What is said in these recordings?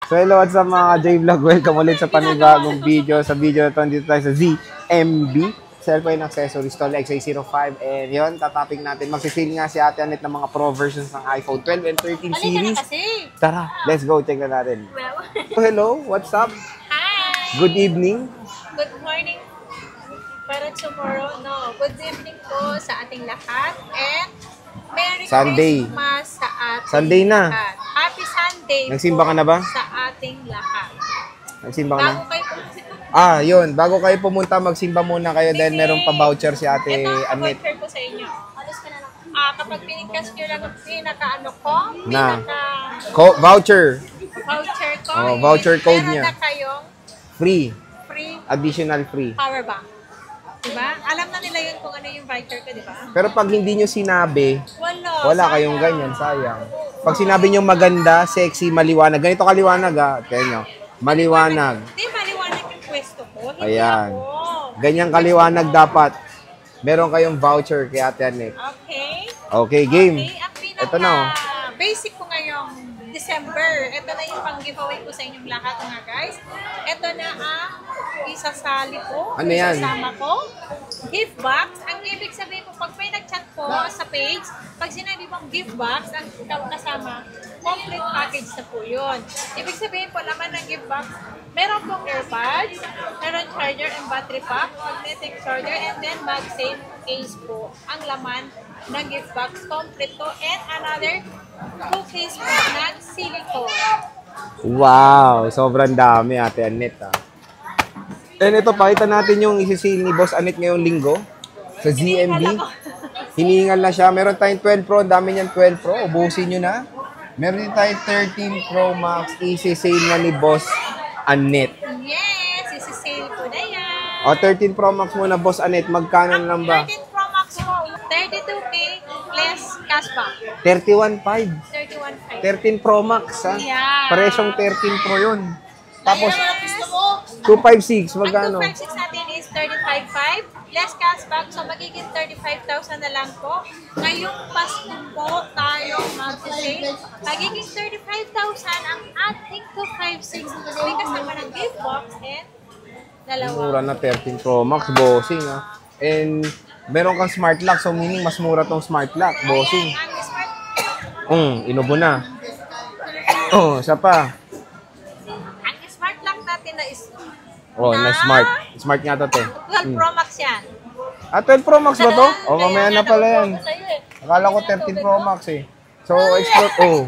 So hello, what's up mga J-Vlog? Welcome ulit sa panibagong video. Sa video na ito, dito tayo sa ZMB Cellphone Accessories Store XA05. And yun, tataping natin. Magsisale nga si Ate Annette ng mga Pro versions ng iPhone 12 and 13 series. Tara, let's go. Check na natin. So hello, what's up? Hi! Good evening. Good morning. Para tomorrow, no. Good evening po sa ating lahat. And Merry Sunday. Christmas sa ating Sunday na. lahat. Happy Sunday Nagsimba po ka na ba? sa ating lahat. Nagsimba ka na? Bago kayo Yun. Bago kayo pumunta, magsimba muna kayo dahil meron pa voucher si Ate ito, Annette. voucher ko sa inyo. Kapag pinigkas nyo lang ang pinaka-ano ko, Na. voucher ko, voucher code meron niya. na kayong Free. free Additional free. power bank. Diba? Alam na nila yun kung ano yung voucher ko, diba? Pero pag hindi nyo sinabi, wala sayang. kayong ganyan, sayang. Pag sinabi nyo maganda, sexy, maliwanag, ganito kaliwanag kaya nyo, maliwanag. Hindi, maliwanag yung pwesto ko. Hindi Ayan. ako. Ganyan kaliwanag dapat. Meron kayong voucher kay Ate Annette. Okay. Okay, game. Okay, ang pinaka Ito na, basic ko ngayong December. Ito na yung pang-giveaway ko sa inyong lahat mga guys. Ito na ang isasali ko. Ano yan? Isasama ko. Gift box. Ang ibig sabihin ko, pag may nag-chat po sa page, pag sinabi mong gift box, ang kasama, complete package na po yun. Ibig sabihin po, laman ng gift box, meron pong earbuds, meron charger and battery pack, magnetic charger, and then MagSafe case po ang laman ng gift box. Complete to, and another 2 case po ng silicone. Wow, sobrang dami Ate Annette And ito, pakita natin yung isisale ni Boss Annette ngayong linggo sa ZMB. Hinihingal na siya. Meron tayong 12 Pro, ang dami niyan 12 Pro. Ubusin nyo na. Meron din tayong 13 Pro Max. Isisale na ni Boss Annette. Yes, isisale po na yan. O, 13 Pro Max muna, Boss Annette. Magkano lang ba? 13 Pro Max po, 32K less cashback. 31.5. 31.5. 13 Pro Max, ha? Yeah. Paresyong 13 Pro yun. Tapos, gusto mo? 256, Ang magkano? 256 natin is 35.5 less cashback, so magiging 35,000 na lang po. Ngayong Pasko po tayo mag-save. Magiging 35,000 ang ating 256. May kasama ng gift box and Mura dalawa. na 13 Pro Max, bossing, ha? And, meron kang smart lock, so meaning mas mura tong smart lock, bossing. Ang smart, Inubo na. Isa pa. ang smart lock natin na is Na smart. Smart nga to, te. 12 Pro Max yan. 12 Pro Max ba to? Mamaya Kaya na nga pala daw yan. po sa'yo eh. Akala ko 13 Pro Max, eh. So, explore,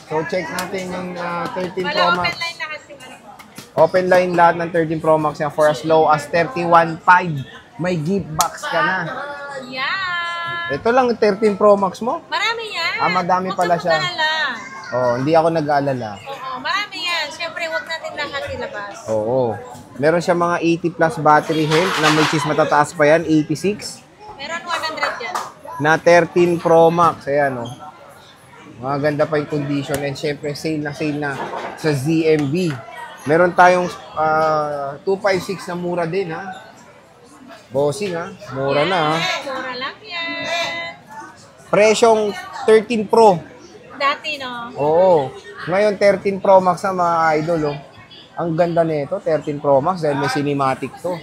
So, check natin yung 13 Pro Wala Max. open line lahat yung ano. Open line lahat ng 13 Pro Max yan for as low as 31.5. May gift box ka na. Yan. Ito lang 13 Pro Max mo? Marami yan. Madami pala siya. Huwag ka lang. Hindi ako nag-aalala. Oo, marami yan. Siyempre, huwag natin lahat ilabas. Oo. Meron siya mga 80 plus battery health na may cheese matataas pa yan, 86. Meron 100 yan. Na 13 Pro Max. Ayan, Maganda pa yung condition. And syempre, sale na sa ZMB. Meron tayong 256 na mura din, ha? Bossing, ha? Mura na, ha? Mura lang yan. Presyong 13 Pro. Dati, no? Oo. Ngayon, 13 Pro Max na, mga idol, Ang ganda nito, 13 Pro Max dahil may cinematic to.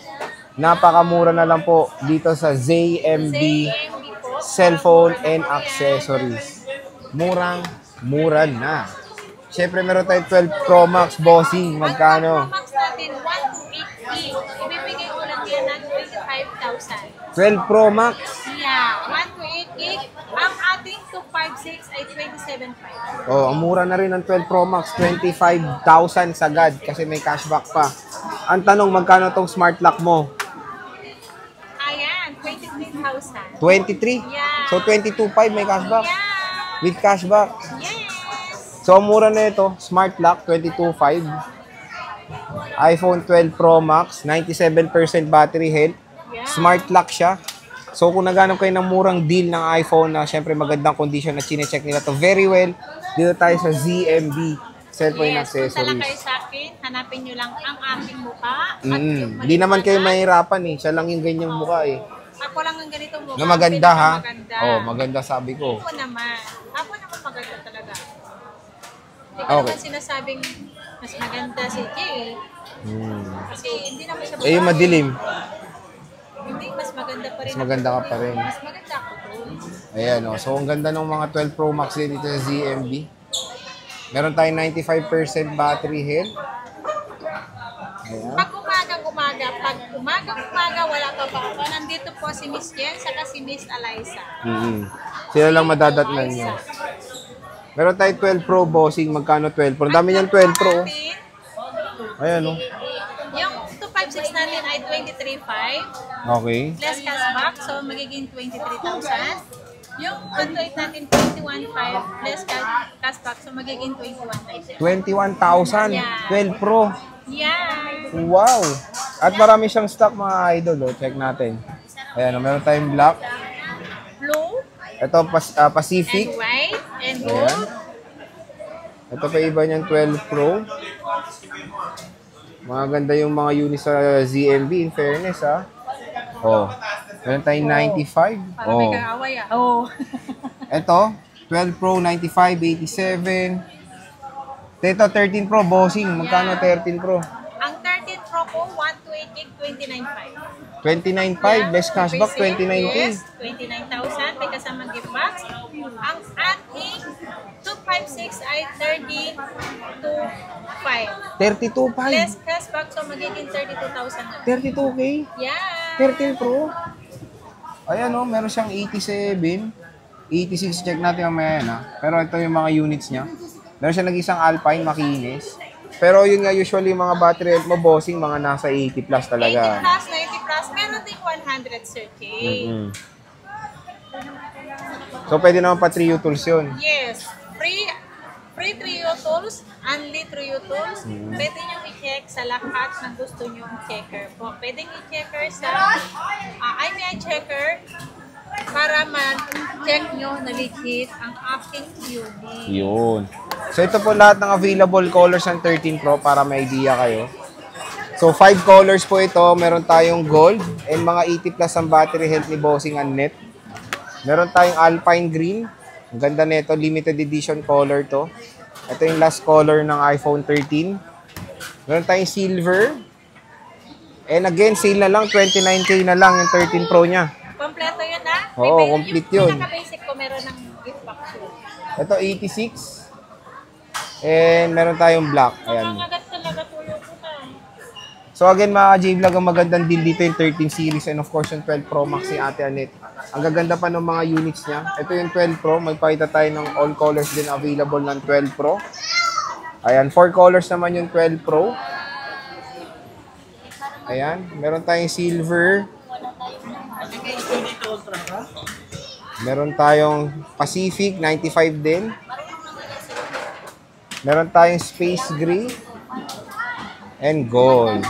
Napakamura na lang po dito sa ZMB ZMB po. Cellphone and Accessories. Mura na. Siyempre, meron tayong 12 Pro Max, bossing. Magkano? Ang Pro Max natin, 128 gig. Ibibigay ko lang yan ng 25,000. 12 Pro Max. Yeah, 128 gig. Ang ating 256 ay 27,500. Ang mura na rin ng 12 Pro Max. 25,000 sagad kasi may cashback pa. Ang tanong, magkano tong smart lock mo? Ayan, 23,000. 23? Yeah. So, 22,500 may cashback. Yeah. With cashback. Yes. So, ang mura na ito, smart lock, 22,500. iPhone 12 Pro Max, 97% battery health. Yeah. Smart lock siya. So, kung naghanap kayo ng murang deal ng iPhone na syempre magandang condition na chinecheck nila to very well, dito tayo sa ZMB Cellphone Yes, punta lang Accessories. kayo sa akin. Hanapin nyo lang ang aking mukha. At yung Hindi naman kayo maliwanag. mahirapan eh. Siya lang yung ganyang mukha eh. Ako lang ang ganito mukha. Na maganda ha? Maganda. Maganda sabi ko. Ako naman. Ako naman maganda talaga. Hindi ko naman sinasabing mas maganda si Jay. Kasi hindi naman siya Eh, yung madilim. Hindi, mas maganda pa rin. Mas maganda ka pa rin. Mas maganda ako doon. Ayan, oh. So, ang ganda ng mga 12 Pro Max din dito sa ZMB. Meron tayong 95% battery health. Ayan. Pag umaga, wala pa ba ako? Nandito po si Miss Jen, saka si Miss Eliza. Sila lang madadatnan nyo. Meron tayong 12 Pro bossing. Magkano 12 Pro? Ang dami niyang 12 Pro. Ayan, oh. Yung 256 natin ay 23,500. Okay. Less cashback, so magiging 23,000. Yung 128 natin, 21,500. Less cashback, so magiging 21,000. 21,000. Yeah. 12 Pro. Yeah. Wow! At marami siyang stock mga idol. Oh. Check natin. Ayan, oh, meron tayong black. Blue Ito, Pacific. and white and Ayan. gold. Ito pa iba niyang 12 Pro. Mga ganda yung mga units sa ZMB, in fairness, ha. Oh. Meron tayong 95. Para may kaaway ah. Oh. Ito, 12 Pro, 95, 87. Ito, 13 Pro, bossing. Magkano 13 Pro? Ang 13 Pro ko, 128 gig, 29,500. 29.5, less cashback, 29K. Yes, 29,000. May kasamang gift box. Ang ating 256 ay 32,500. 32.5. Less cashback, so magiging 32,000 na. 32K. Yeah. 13 Pro. Ayan, oh, meron siyang 87. 86, check natin mamaya yan, ha. Pero ito yung mga units niya. Meron siya nag-isang Alpine, makinis. Pero yun nga, usually mga battery health mo, bossing, mga nasa 80 plus 80 talaga. plus, 90 plus, meron din 100 circuit. So, pwede naman pa 3U tools yun. Yes. Free 3U tools, only 3U tools. Pwede nyo i-check sa lahat ng gusto nyo checker po. Pwede i-checker sa IMEI checker para man-check nyo na legit ang aking unit. Yun. So, ito po lahat ng available colors ng 13 Pro para may idea kayo. So, 5 colors po ito. Meron tayong gold and mga 80 plus ang battery health ni Bossing and Net. Meron tayong Alpine Green. Ang ganda nito, limited edition color to. Ito yung last color ng iPhone 13. Meron tayong silver. And again, sale na lang, 29K na lang yung 13 Pro niya. Kompleto yun ha? Oo, complete yun. Yung pinaka-basic ko, meron ng gift box yun. Ito, 86. And meron tayong black. Ayan. Nangangagat talaga tulo ko na. So again, mga J-Vlog, ang magandang deal dito yung 13 series and of course yung 12 Pro Max ni Ate Anet. Ang gaganda pa ng mga units niya. Ito yung 12 Pro. Magpakita tayo ng all colors din available ng 12 Pro. Ayan, 4 colors naman yung 12 Pro. Ayan, meron tayong silver. Meron tayong Pacific, 95 din. Meron tayong Space Gray. And gold.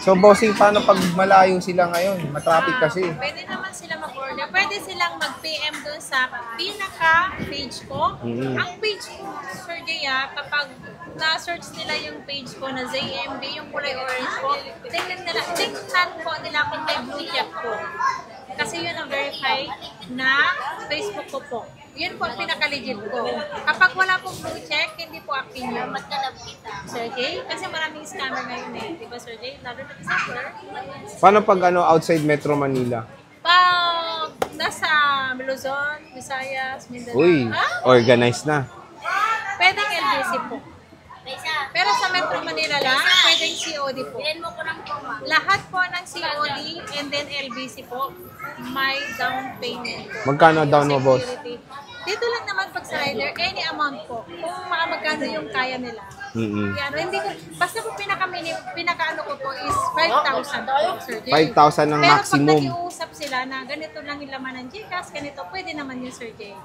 So, bossing, paano pag malayo sila ngayon? Matraffic kasi. Pwede naman sila mag-order. Pwede silang mag-PM doon sa pinaka-page ko. Ang page ko, Sir Jaya, kapag na-search nila yung page ko na ZMB, yung kulay orange ko, tingnan po nila kung may blue check ko. Kasi yun ang verify na Facebook ko po. Yun po ang pinaka-legit ko. Kapag wala pong blue check, hindi po active yun. Sir Jay? Kasi maraming scammer ngayon eh. Di ba, Sir Jay? Lalo na December. Paano pag outside Metro Manila? Pag nasa Luzon, Visayas, Mindanao. Uy, organized na. Pwedeng LBC po. Pero sa Metro Manila lang, pwedeng COD po. Lahat po ng COD and then LBC po, may down payment. Magkano down mo, boss? Security. Dito lang naman pag sa rider, any amount po. Kung magkano yung kaya nila. Yan, hindi ko, basta po pinaka-ano ko po is 5,000 po, Sir Jay. 5,000 ang Pero maximum. pag nag-iusap sila na ganito lang yung laman ng Gcash, ganito, pwede naman yun, Sir Jay.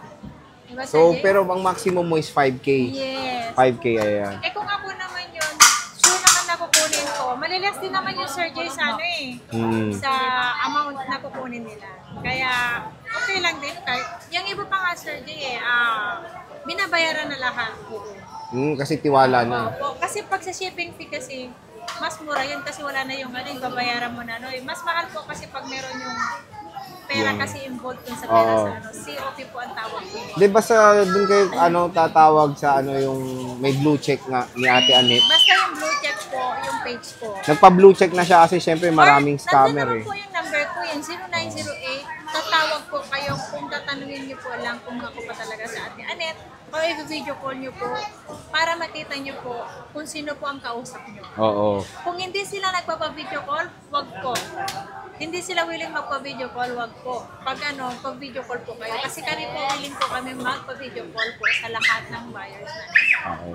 Diba, Sir So, Jay? pero ang maximum mo is 5K. Yes. 5K, ayan. Eh kung ako naman yun, sure naman na kukunin ko. Malilas din naman yung Sir Jay sa ano eh. Sa amount na kukunin nila. Kaya, okay lang din. Yung iba pa nga Sir Jay binabayaran na lahat po. Kasi tiwala na. Opo. Kasi pag sa shipping fee kasi, mas mura yun kasi wala na yung babayaran mo na. Mas mahal po kasi pag meron yung pera yung... kasi involved dun sa pera Oo. sa ano. COP po ang tawag po. Di ba sa dun kayo tatawag sa yung may blue check nga ni Ate Annette? Basta yung blue check po, yung page ko. Nagpa-blue check na siya kasi syempre maraming scammer Nandun naman eh. po yung number ko, yung 0908. Tatawag po kayo kung tatanungin niyo po lang kung ako pa talaga sa Ate Annette o i-video call niyo po para makita niyo po kung sino po ang kausap niyo. Oo. Kung hindi sila nagpapa-video call, wag po. Hindi sila willing magpa-video call, wag po. Pag pag-video call po kayo. Kasi kami po willing po kami magpa-video call po sa lahat ng buyers na. Okay.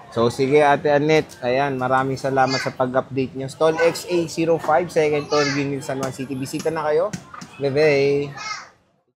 So sige Ate Annette, ayan, maraming salamat sa pag-update niyo. Stall XA05, second floor, Greenville, San Juan City. Bisita na kayo. Bye-bye.